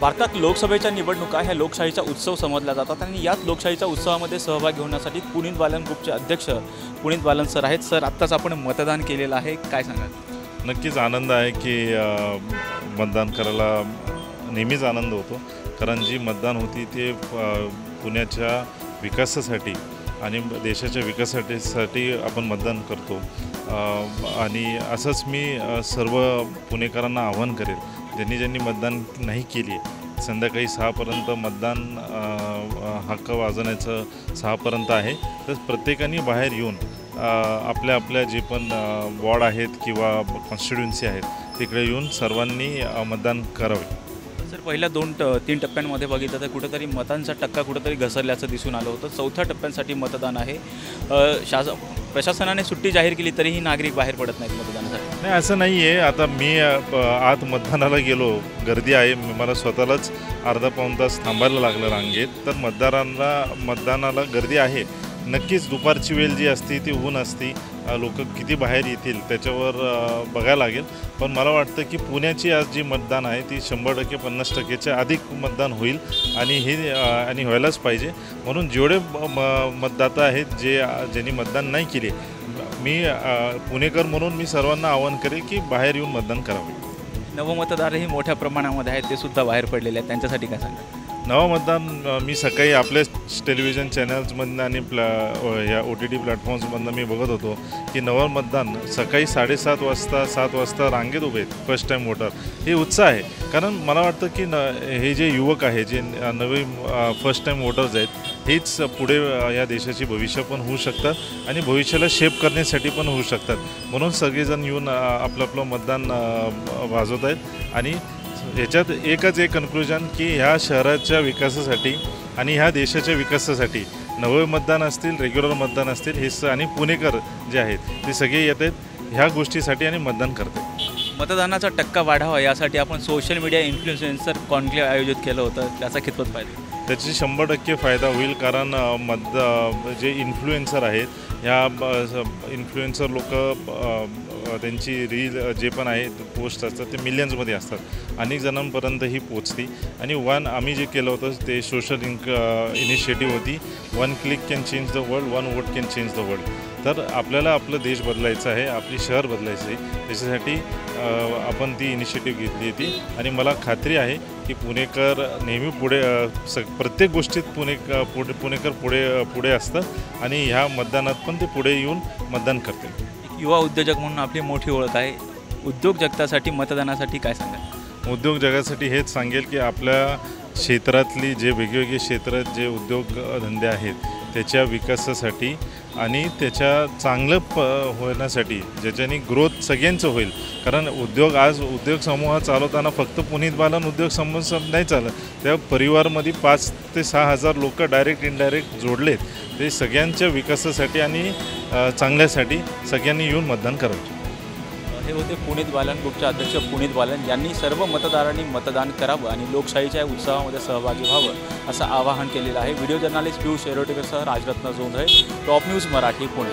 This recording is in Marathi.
भारतात लोकसभेच्या निवडणुका ह्या लोकशाहीचा उत्सव समजल्या जातात आणि याच लोकशाहीच्या उत्सवामध्ये सहभागी होण्यासाठी पुनीत बालन ग्रुपचे अध्यक्ष पुनीत बालन सर आहेत। सर, आत्ताच आपण मतदान केलेलं आहे, काय सांगाल? नक्कीच आनंद आहे की मतदान करायला नेहमीच आनंद होतो, कारण जी मतदान होती ते पुण्याच्या विकासासाठी आणि देशाच्या विकासासाठी आपण मतदान करतो। आणि असंच मी सर्व पुणेकरांना आवाहन करेल, ज्यांनी मतदान नाही केली, संध्याकाळी 6पर्यंत मतदान हक्क वाजवण्याचं 6पर्यंत आहे, तर प्रत्येकाने बाहेर येऊन आपल्या जे पण वॉर्ड आहेत किंवा कॉन्स्टिट्युन्सी आहेत तिकडे येऊन सर्वांनी मतदान करावे। सर, पहिल्या 2-3 टप्प्यांमध्ये बघितलं तर कुठेतरी मतांचा टक्का कुठेतरी घसरल्याचं दिसून आलं होतं। चौथ्या टप्प्यांसाठी मतदान आहे। प्रशासनाने सुट्टी जाहीर केली तरीही नागरिक बाहेर पडत नाहीत मतदानासाठी। नाही, असं नाही आहे। आता मी आत मतदानाला गेलो, गर्दी आहे, मला स्वतःलाच अर्धा-पाऊण तास थांबायला लागलं रांगेत, तर मतदानाला गर्दी आहे। नक्कीच दुपारची वेळ जी असते ती ऊन असते, लोक किती बाहेर येतील त्याच्यावर बघायला लागेल, पण मला वाटतं की पुण्याची आज जी मतदान आहे ती 100% 50%च्या अधिक मतदान होईल आणि व्हायलाच पाहिजे। म्हणून जेवढे मतदाता आहेत ज्यांनी मतदान नाही केले, मी पुणेकर म्हणून मी सर्वांना आवाहन करेल की बाहेर येऊन मतदान करावे। नवमतदारही मोठ्या प्रमाणामध्ये आहेत, ते सुद्धा बाहेर पडलेले आहेत, त्यांच्यासाठी काय सांगा? नवमतदान मी सकाळी आपल्या टेलिव्हिजन चॅनल्समधनं आणि ह्या OTT प्लॅटफॉर्म्समधनं मी बघत होतो की नवमतदान सकाळी 7:30 वाजता रांगेत उभे आहेत फर्स्ट टाईम वोटर। हे उत्साह आहे, कारण मला वाटतं की हे जे युवक आहे, जे नवे फर्स्ट टाईम वोटर्स आहेत, हेच पुढे या देशाची भविष्य पण होऊ शकतात आणि भविष्याला शेप करण्यासाठी पण होऊ शकतात। म्हणून सगळेजण येऊन आपलं मतदान वाजवत आहेत आणि याच्यात एकच कन्क्लुजन की ह्या शहराच्या विकासासाठी आणि ह्या देशाच्या विकासासाठी नवे मतदान असतील, रेग्युलर मतदान असतील, हे आणि पुणेकर जे आहेत ते सगळे येत आहेत ह्या गोष्टीसाठी आणि मतदान करतात। मतदानाचा टक्का वाढावा यासाठी आपण सोशल मीडिया इन्फ्लुएन्सर कॉन्क्लेव्ह आयोजित केलं होतं, त्याचा कितपत फायदा? त्याची 100% फायदा होईल, कारण जे इन्फ्लुएन्सर आहेत, ह्या इन्फ्लुएन्सर लोक त्यांची रील जे पण आहे पोस्ट असतात ते मिलियन्समध्ये असतात, अनेक जणांपर्यंत ही पोचती। आणि आम्ही जे केलं होतं ते सोशल इनिशिएटिव्ह होती, 1 click can change the world, 1 vote can change the world. तर आपल्याला आपलं देश बदलायचं आहे, आपली शहर बदलायचं आहे, त्याच्यासाठी आपण ती इनिशिएटिव्ह घेतली होती आणि मला खात्री आहे की पुणेकर नेहमी प्रत्येक गोष्टीत पुणेकर पुढे असतात आणि ह्या मतदानात पण ते पुढे येऊन मतदान करतील। युवा उद्योजक म्हणून आपली मोठी ओळख आहे, उद्योग जगतासाठी मतदानासाठी काय सांगाल? उद्योग जगासाठी हेच सांगेल की आपल्या क्षेत्रातली जे वेगवेगळे क्षेत्रात जे उद्योगधंदे आहेत त्याच्या विकासासाठी आणि त्याच्या चांगलं होण्यासाठी, ज्याच्याने ग्रोथ सगळ्यांचं होईल। कारण उद्योग समूह चालवताना फक्त पुनीत बालन उद्योग समूह नाही चालत, त्या परिवारामध्ये 5 ते 6 हजार लोक डायरेक्ट इनडायरेक्ट जोडलेत, ते सगळ्यांच्या विकासासाठी आणि चांगल्यासाठी सगळ्यांनी येऊन मतदान करावे। हे होते पुनीत बालन ग्रुपचे अध्यक्ष पुनीत बालन, यांनी सर्व मतदारांनी मतदान करावं आणि लोकशाहीच्या उत्सवामध्ये सहभागी व्हावं असं आवाहन केलेलं आहे। व्हिडिओ जर्नलिस्ट पियुष एरोटेकरसह राजरत्न जोंधळे, टॉप न्यूज मराठी, पुणे।